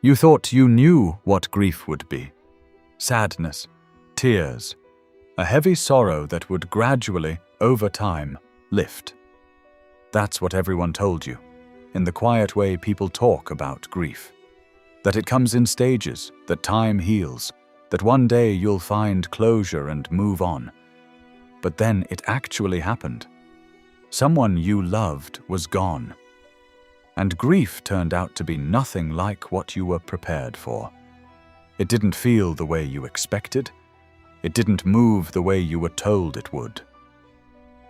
You thought you knew what grief would be. Sadness, tears, a heavy sorrow that would gradually, over time, lift. That's what everyone told you, in the quiet way people talk about grief. That it comes in stages, that time heals, that one day you'll find closure and move on. But then it actually happened. Someone you loved was gone. And grief turned out to be nothing like what you were prepared for. It didn't feel the way you expected. It didn't move the way you were told it would.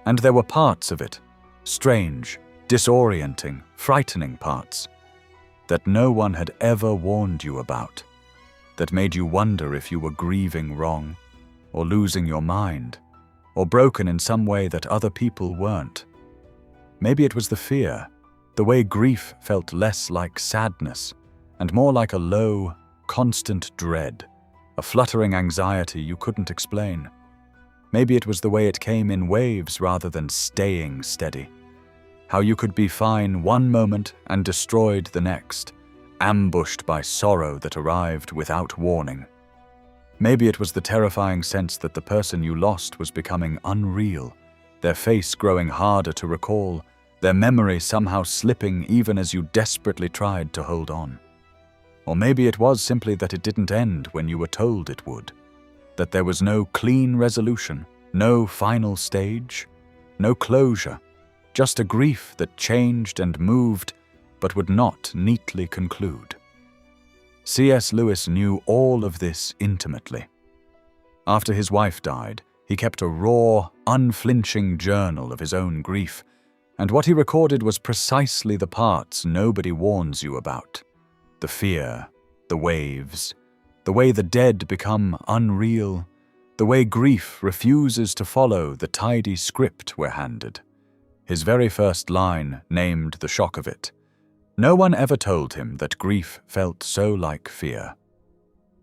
And there were parts of it, strange, disorienting, frightening parts, that no one had ever warned you about, that made you wonder if you were grieving wrong, or losing your mind, or broken in some way that other people weren't. Maybe it was the fear, the way grief felt less like sadness and more like a low, constant dread, a fluttering anxiety you couldn't explain. Maybe it was the way it came in waves rather than staying steady. How you could be fine one moment and destroyed the next, ambushed by sorrow that arrived without warning. Maybe it was the terrifying sense that the person you lost was becoming unreal, their face growing harder to recall, their memory somehow slipping even as you desperately tried to hold on. Or maybe it was simply that it didn't end when you were told it would, that there was no clean resolution, no final stage, no closure, just a grief that changed and moved but would not neatly conclude. C.S. Lewis knew all of this intimately. After his wife died, he kept a raw, unflinching journal of his own grief, and what he recorded was precisely the parts nobody warns you about. The fear, the waves, the way the dead become unreal, the way grief refuses to follow the tidy script we're handed. His very first line named the shock of it. No one ever told him that grief felt so like fear.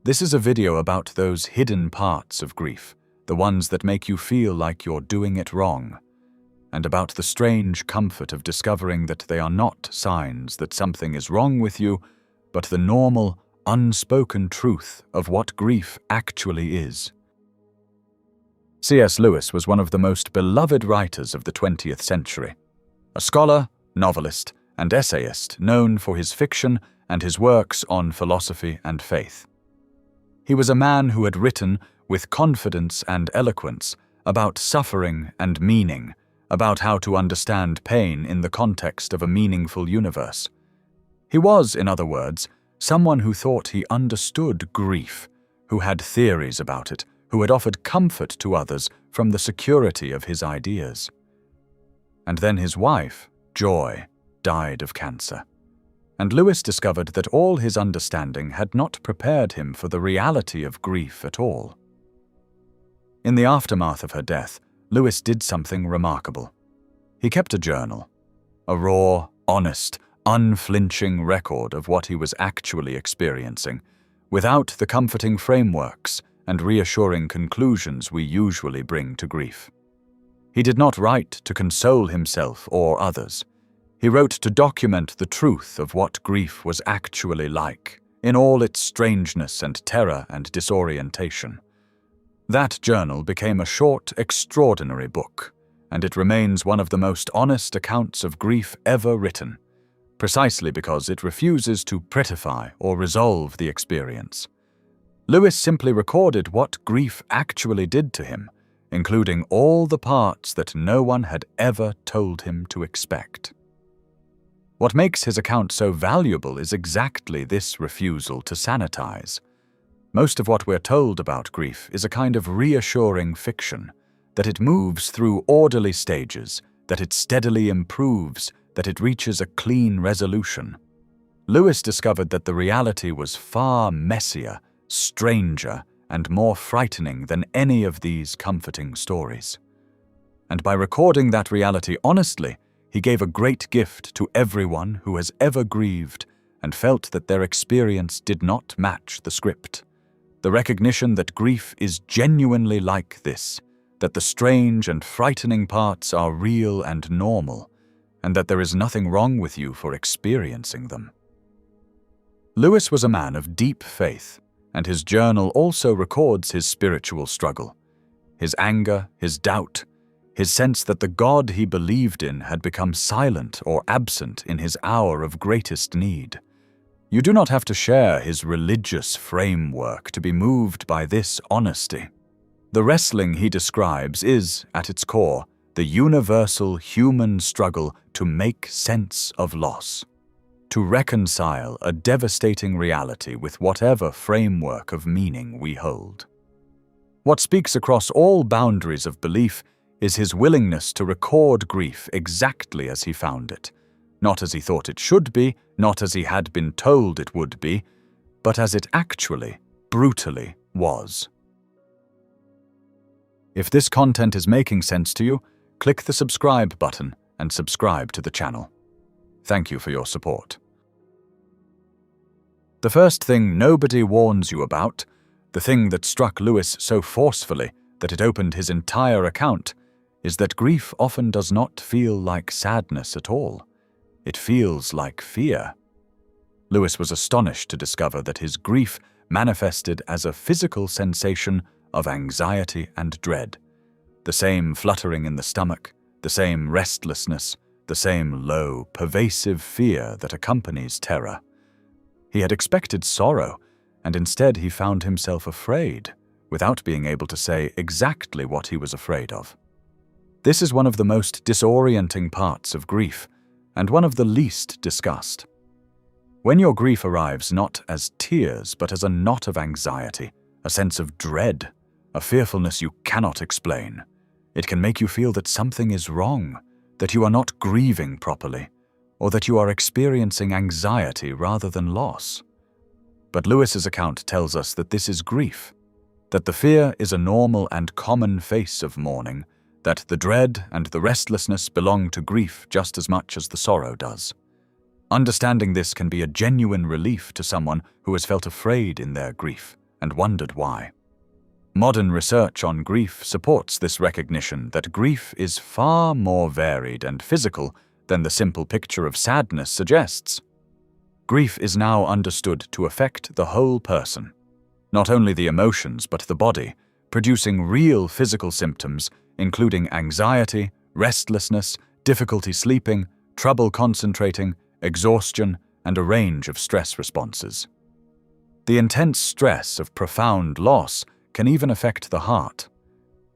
This is a video about those hidden parts of grief, the ones that make you feel like you're doing it wrong, and about the strange comfort of discovering that they are not signs that something is wrong with you, but the normal, unspoken truth of what grief actually is. C.S. Lewis was one of the most beloved writers of the 20th century, a scholar, novelist, and essayist known for his fiction and his works on philosophy and faith. He was a man who had written with confidence and eloquence about suffering and meaning, about how to understand pain in the context of a meaningful universe. He was, in other words, someone who thought he understood grief, who had theories about it, who had offered comfort to others from the security of his ideas. And then his wife, Joy, died of cancer. And Lewis discovered that all his understanding had not prepared him for the reality of grief at all. In the aftermath of her death, Lewis did something remarkable. He kept a journal, a raw, honest, unflinching record of what he was actually experiencing, without the comforting frameworks and reassuring conclusions we usually bring to grief. He did not write to console himself or others. He wrote to document the truth of what grief was actually like, in all its strangeness and terror and disorientation. That journal became a short, extraordinary book, and it remains one of the most honest accounts of grief ever written, precisely because it refuses to prettify or resolve the experience. Lewis simply recorded what grief actually did to him, including all the parts that no one had ever told him to expect. What makes his account so valuable is exactly this refusal to sanitize. Most of what we're told about grief is a kind of reassuring fiction, that it moves through orderly stages, that it steadily improves, that it reaches a clean resolution. Lewis discovered that the reality was far messier, stranger, and more frightening than any of these comforting stories. And by recording that reality honestly, he gave a great gift to everyone who has ever grieved and felt that their experience did not match the script. The recognition that grief is genuinely like this, that the strange and frightening parts are real and normal, and that there is nothing wrong with you for experiencing them. Lewis was a man of deep faith, and his journal also records his spiritual struggle. His anger, his doubt, his sense that the God he believed in had become silent or absent in his hour of greatest need. You do not have to share his religious framework to be moved by this honesty. The wrestling he describes is, at its core, the universal human struggle to make sense of loss, to reconcile a devastating reality with whatever framework of meaning we hold. What speaks across all boundaries of belief is his willingness to record grief exactly as he found it, not as he thought it should be, not as he had been told it would be, but as it actually, brutally was. If this content is making sense to you, click the subscribe button and subscribe to the channel. Thank you for your support. The first thing nobody warns you about, the thing that struck Lewis so forcefully that it opened his entire account, is that grief often does not feel like sadness at all. It feels like fear. Lewis was astonished to discover that his grief manifested as a physical sensation of anxiety and dread. The same fluttering in the stomach, the same restlessness, the same low, pervasive fear that accompanies terror. He had expected sorrow, and instead he found himself afraid, without being able to say exactly what he was afraid of. This is one of the most disorienting parts of grief, and one of the least discussed. When your grief arrives not as tears, but as a knot of anxiety, a sense of dread, a fearfulness you cannot explain, it can make you feel that something is wrong, that you are not grieving properly, or that you are experiencing anxiety rather than loss. But Lewis's account tells us that this is grief, that the fear is a normal and common face of mourning, that the dread and the restlessness belong to grief just as much as the sorrow does. Understanding this can be a genuine relief to someone who has felt afraid in their grief and wondered why. Modern research on grief supports this recognition that grief is far more varied and physical than the simple picture of sadness suggests. Grief is now understood to affect the whole person, not only the emotions but the body, producing real physical symptoms including anxiety, restlessness, difficulty sleeping, trouble concentrating, exhaustion, and a range of stress responses. The intense stress of profound loss can even affect the heart.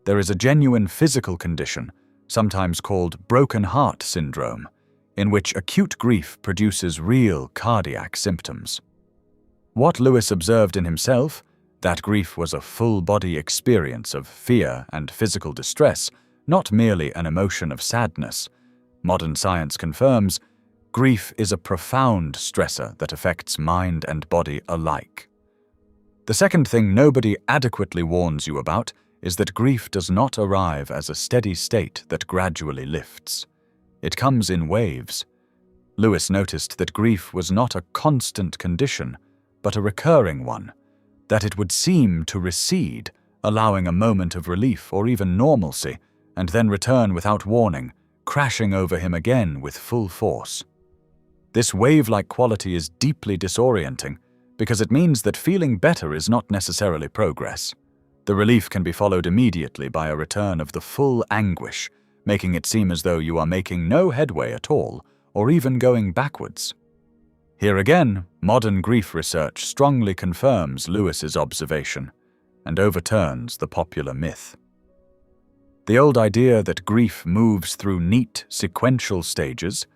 There is a genuine physical condition, sometimes called broken heart syndrome, in which acute grief produces real cardiac symptoms. What Lewis observed in himself, that grief was a full-body experience of fear and physical distress, not merely an emotion of sadness. Modern science confirms grief is a profound stressor that affects mind and body alike. The second thing nobody adequately warns you about is that grief does not arrive as a steady state that gradually lifts. It comes in waves. Lewis noticed that grief was not a constant condition, but a recurring one, that it would seem to recede, allowing a moment of relief or even normalcy, and then return without warning, crashing over him again with full force. This wave-like quality is deeply disorienting, because it means that feeling better is not necessarily progress. The relief can be followed immediately by a return of the full anguish, making it seem as though you are making no headway at all, or even going backwards. Here again, modern grief research strongly confirms Lewis's observation and overturns the popular myth. The old idea that grief moves through neat, sequential stages,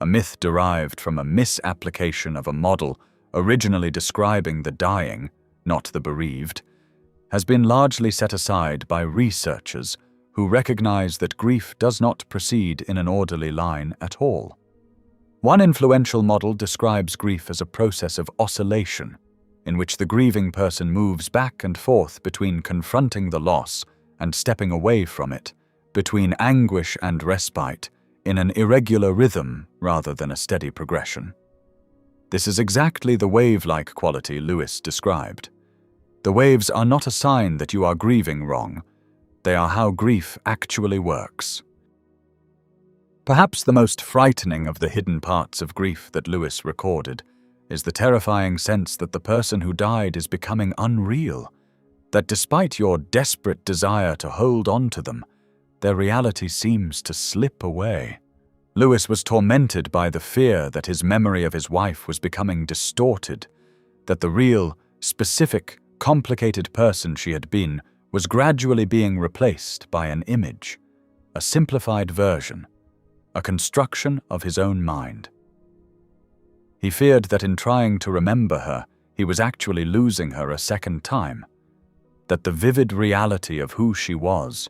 a myth derived from a misapplication of a model originally describing the dying, not the bereaved, has been largely set aside by researchers who recognize that grief does not proceed in an orderly line at all. One influential model describes grief as a process of oscillation, in which the grieving person moves back and forth between confronting the loss and stepping away from it, between anguish and respite, in an irregular rhythm rather than a steady progression. This is exactly the wave-like quality Lewis described. The waves are not a sign that you are grieving wrong. They are how grief actually works. Perhaps the most frightening of the hidden parts of grief that Lewis recorded is the terrifying sense that the person who died is becoming unreal, that despite your desperate desire to hold on to them, their reality seems to slip away. Lewis was tormented by the fear that his memory of his wife was becoming distorted, that the real, specific, complicated person she had been was gradually being replaced by an image, a simplified version, a construction of his own mind. He feared that in trying to remember her, he was actually losing her a second time, that the vivid reality of who she was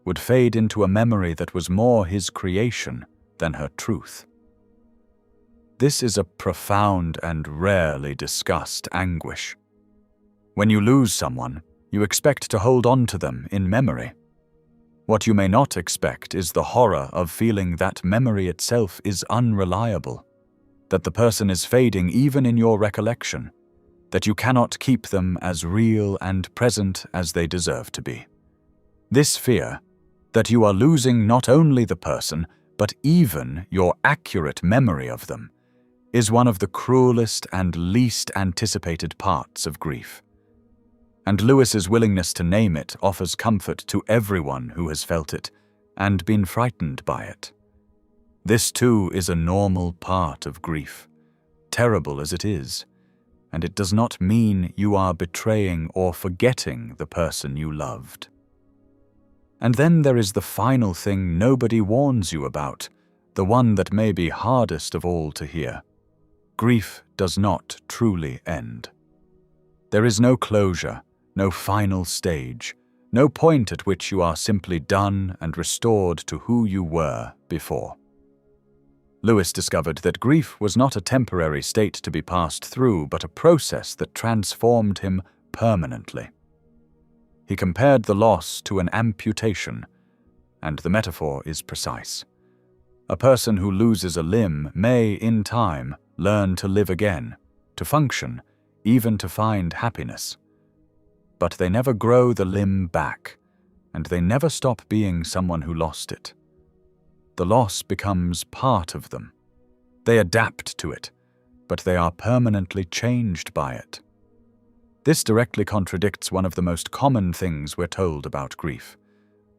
would fade into a memory that was more his creation than her truth. This is a profound and rarely discussed anguish. When you lose someone, you expect to hold on to them in memory. What you may not expect is the horror of feeling that memory itself is unreliable, that the person is fading even in your recollection, that you cannot keep them as real and present as they deserve to be. This fear, that you are losing not only the person, but even your accurate memory of them, is one of the cruelest and least anticipated parts of grief. And Lewis's willingness to name it offers comfort to everyone who has felt it and been frightened by it. This too is a normal part of grief, terrible as it is, and it does not mean you are betraying or forgetting the person you loved. And then there is the final thing nobody warns you about, the one that may be hardest of all to hear. Grief does not truly end. There is no closure, no final stage, no point at which you are simply done and restored to who you were before. Lewis discovered that grief was not a temporary state to be passed through, but a process that transformed him permanently. He compared the loss to an amputation, and the metaphor is precise. A person who loses a limb may, in time, learn to live again, to function, even to find happiness. But they never grow the limb back, and they never stop being someone who lost it. The loss becomes part of them. They adapt to it, but they are permanently changed by it. This directly contradicts one of the most common things we're told about grief,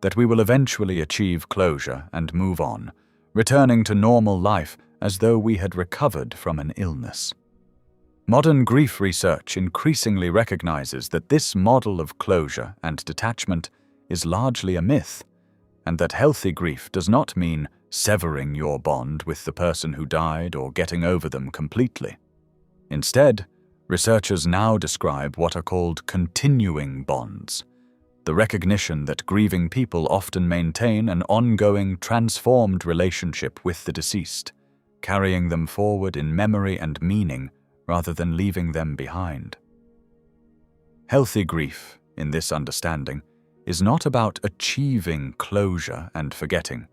that we will eventually achieve closure and move on, returning to normal life as though we had recovered from an illness. Modern grief research increasingly recognizes that this model of closure and detachment is largely a myth, and that healthy grief does not mean severing your bond with the person who died or getting over them completely. Instead, researchers now describe what are called continuing bonds, the recognition that grieving people often maintain an ongoing, transformed relationship with the deceased, carrying them forward in memory and meaning rather than leaving them behind. Healthy grief, in this understanding, is not about achieving closure and forgetting,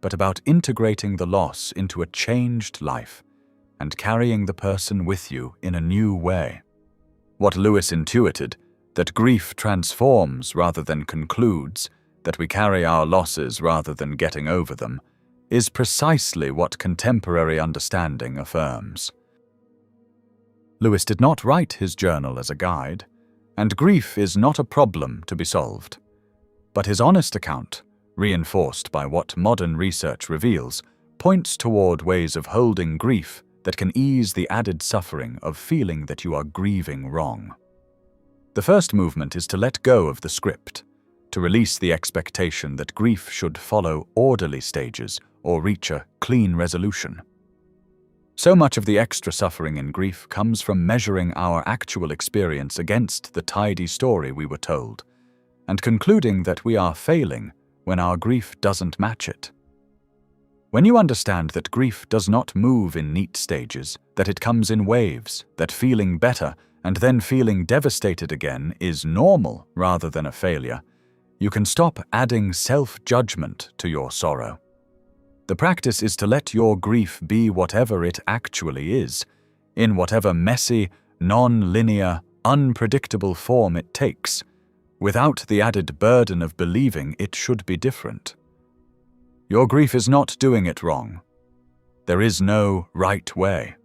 but about integrating the loss into a changed life and carrying the person with you in a new way. What Lewis intuited, that grief transforms rather than concludes, that we carry our losses rather than getting over them, is precisely what contemporary understanding affirms. Lewis did not write his journal as a guide, and grief is not a problem to be solved. But his honest account, reinforced by what modern research reveals, points toward ways of holding grief that can ease the added suffering of feeling that you are grieving wrong. The first movement is to let go of the script, to release the expectation that grief should follow orderly stages or reach a clean resolution. So much of the extra suffering in grief comes from measuring our actual experience against the tidy story we were told, and concluding that we are failing when our grief doesn't match it. When you understand that grief does not move in neat stages, that it comes in waves, that feeling better and then feeling devastated again is normal rather than a failure, you can stop adding self-judgment to your sorrow. The practice is to let your grief be whatever it actually is, in whatever messy, non-linear, unpredictable form it takes, without the added burden of believing it should be different. Your grief is not doing it wrong. There is no right way.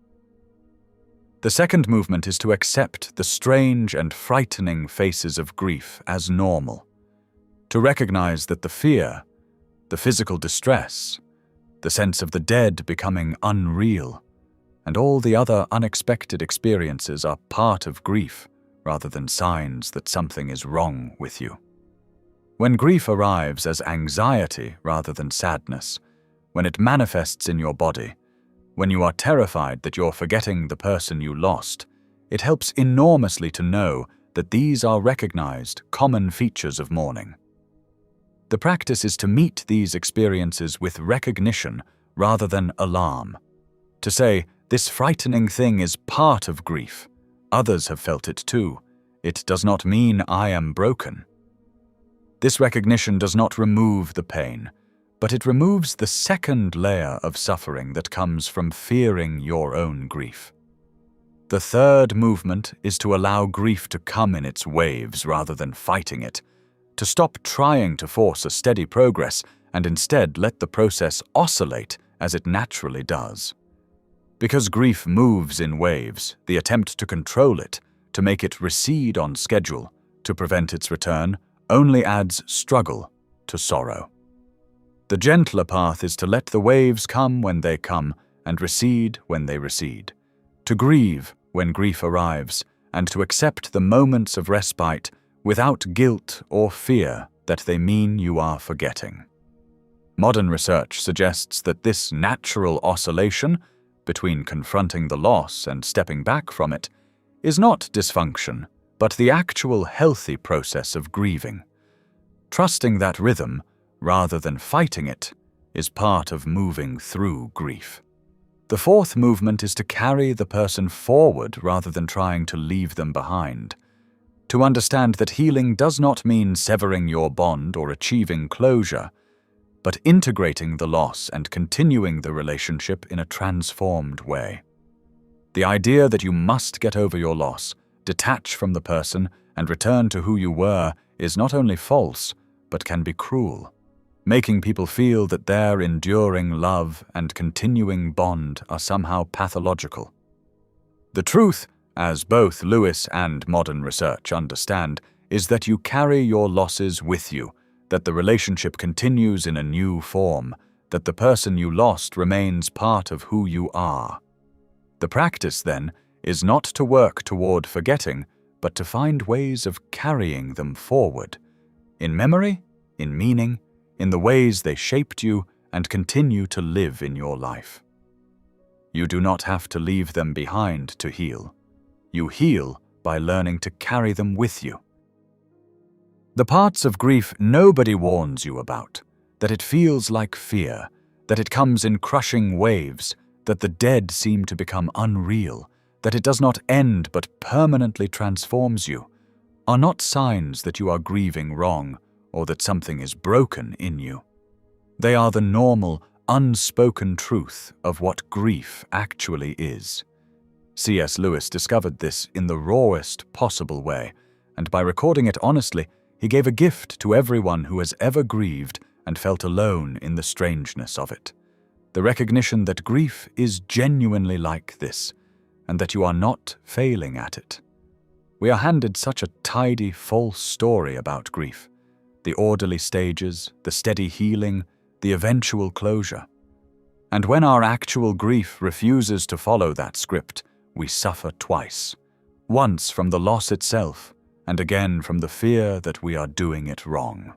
The second movement is to accept the strange and frightening faces of grief as normal, to recognize that the fear, the physical distress, the sense of the dead becoming unreal, and all the other unexpected experiences are part of grief rather than signs that something is wrong with you. When grief arrives as anxiety rather than sadness, when it manifests in your body, when you are terrified that you're forgetting the person you lost, it helps enormously to know that these are recognized, common features of mourning. The practice is to meet these experiences with recognition rather than alarm. To say, this frightening thing is part of grief. Others have felt it too. It does not mean I am broken. This recognition does not remove the pain, but it removes the second layer of suffering that comes from fearing your own grief. The third movement is to allow grief to come in its waves rather than fighting it, to stop trying to force a steady progress and instead let the process oscillate as it naturally does. Because grief moves in waves, the attempt to control it, to make it recede on schedule, to prevent its return, only adds struggle to sorrow. The gentler path is to let the waves come when they come and recede when they recede, to grieve when grief arrives, and to accept the moments of respite without guilt or fear that they mean you are forgetting. Modern research suggests that this natural oscillation between confronting the loss and stepping back from it is not dysfunction, but the actual healthy process of grieving. Trusting that rhythm, rather than fighting it, is part of moving through grief. The fourth movement is to carry the person forward rather than trying to leave them behind. To understand that healing does not mean severing your bond or achieving closure, but integrating the loss and continuing the relationship in a transformed way. The idea that you must get over your loss, detach from the person, and return to who you were is not only false, but can be cruel, making people feel that their enduring love and continuing bond are somehow pathological. The truth, as both Lewis and modern research understand, is that you carry your losses with you, that the relationship continues in a new form, that the person you lost remains part of who you are. The practice, then, is not to work toward forgetting, but to find ways of carrying them forward, in memory, in meaning, in the ways they shaped you and continue to live in your life. You do not have to leave them behind to heal. You heal by learning to carry them with you. The parts of grief nobody warns you about, that it feels like fear, that it comes in crushing waves, that the dead seem to become unreal, that it does not end but permanently transforms you, are not signs that you are grieving wrong or that something is broken in you. They are the normal, unspoken truth of what grief actually is. C.S. Lewis discovered this in the rawest possible way, and by recording it honestly, he gave a gift to everyone who has ever grieved and felt alone in the strangeness of it. The recognition that grief is genuinely like this, and that you are not failing at it. We are handed such a tidy, false story about grief. The orderly stages, the steady healing, the eventual closure. And when our actual grief refuses to follow that script, we suffer twice. Once from the loss itself, and again from the fear that we are doing it wrong.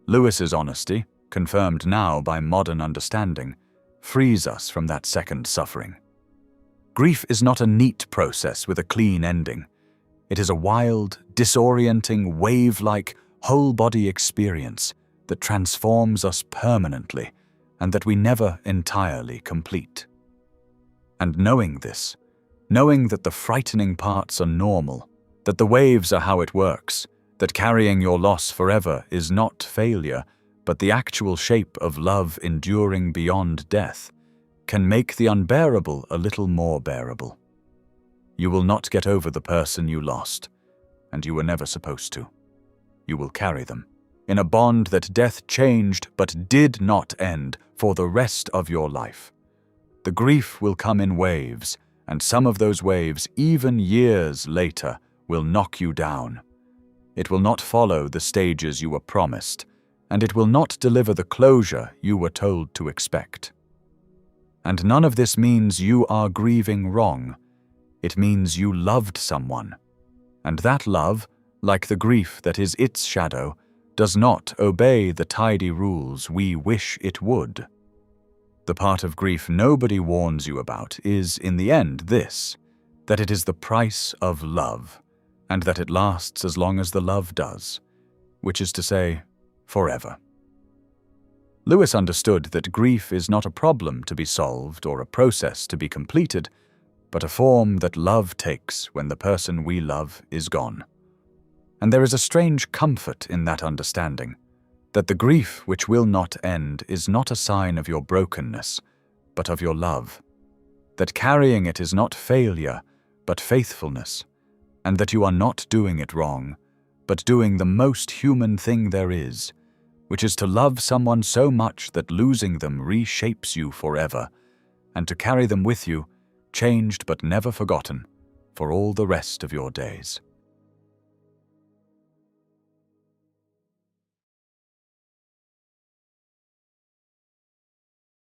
Lewis's honesty, confirmed now by modern understanding, frees us from that second suffering. Grief is not a neat process with a clean ending. It is a wild, disorienting, wave-like, whole-body experience that transforms us permanently and that we never entirely complete. And knowing this, knowing that the frightening parts are normal, that the waves are how it works, that carrying your loss forever is not failure, but the actual shape of love enduring beyond death, can make the unbearable a little more bearable. You will not get over the person you lost, and you were never supposed to. You will carry them, in a bond that death changed but did not end, for the rest of your life. The grief will come in waves, and some of those waves, even years later, will knock you down. It will not follow the stages you were promised, and it will not deliver the closure you were told to expect. And none of this means you are grieving wrong. It means you loved someone. And that love, like the grief that is its shadow, does not obey the tidy rules we wish it would. The part of grief nobody warns you about is, in the end, this, that it is the price of love, and that it lasts as long as the love does, which is to say, forever. Lewis understood that grief is not a problem to be solved or a process to be completed, but a form that love takes when the person we love is gone. And there is a strange comfort in that understanding, that the grief which will not end is not a sign of your brokenness, but of your love, that carrying it is not failure, but faithfulness, and that you are not doing it wrong, but doing the most human thing there is, which is to love someone so much that losing them reshapes you forever, and to carry them with you, changed but never forgotten, for all the rest of your days.